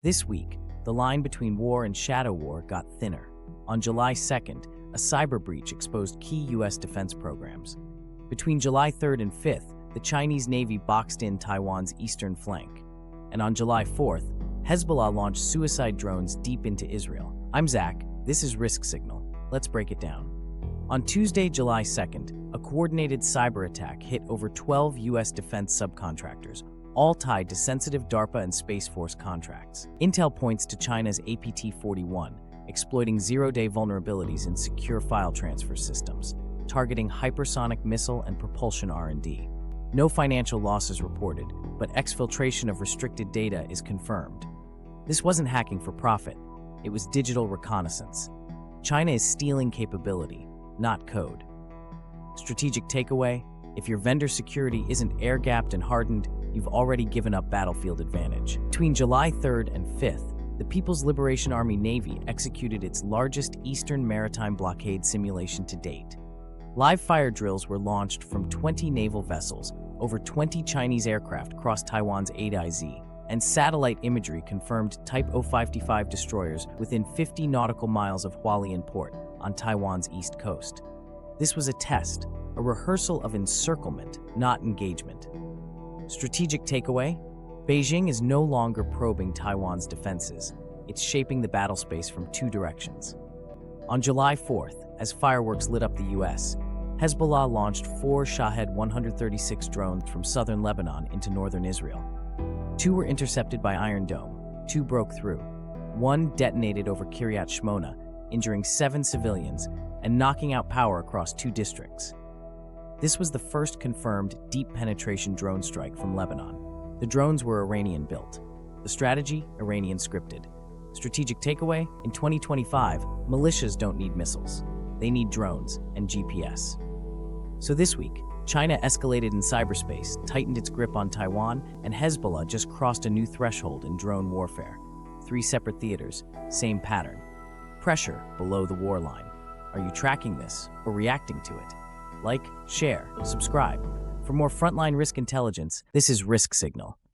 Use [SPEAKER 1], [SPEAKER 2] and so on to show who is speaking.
[SPEAKER 1] This week, the line between war and shadow war got thinner. On July 2nd, a cyber breach exposed key U.S. defense programs. Between July 3rd and 5th, the Chinese Navy boxed in Taiwan's eastern flank. And on July 4th, Hezbollah launched suicide drones deep into Israel. I'm Zack, this is Risk Signal. Let's break it down. On Tuesday, July 2nd, a coordinated cyber attack hit over 12 U.S. defense subcontractors, all tied to sensitive DARPA and Space Force contracts. Intel points to China's APT-41, exploiting zero-day vulnerabilities in secure file transfer systems, targeting hypersonic missile and propulsion R&D. No financial losses reported, but exfiltration of restricted data is confirmed. This wasn't hacking for profit, it was digital reconnaissance. China is stealing capability, not code. Strategic takeaway: if your vendor security isn't air-gapped and hardened, you've already given up battlefield advantage. Between July 3rd and 5th, the People's Liberation Army Navy executed its largest Eastern maritime blockade simulation to date. Live fire drills were launched from 20 naval vessels, over 20 Chinese aircraft crossed Taiwan's 8IZ, and satellite imagery confirmed Type 055 destroyers within 50 nautical miles of Hualien Port on Taiwan's east coast. This was a test, a rehearsal of encirclement, not engagement. Strategic takeaway: Beijing is no longer probing Taiwan's defenses. It's shaping the battle space from two directions. On July 4th, as fireworks lit up the U.S., Hezbollah launched 4 Shahed-136 drones from southern Lebanon into northern Israel. 2 were intercepted by Iron Dome, 2 broke through. 1 detonated over Kiryat Shmona, injuring 7 civilians and knocking out power across 2 districts. This was the first confirmed deep penetration drone strike from Lebanon. The drones were Iranian-built. The strategy, Iranian-scripted. Strategic takeaway: in 2025, militias don't need missiles. They need drones and GPS. So this week, China escalated in cyberspace, tightened its grip on Taiwan, and Hezbollah just crossed a new threshold in drone warfare. 3 separate theaters, same pattern. Pressure below the war line. Are you tracking this or reacting to it? Like, share, subscribe. For more frontline risk intelligence, this is Risk Signal.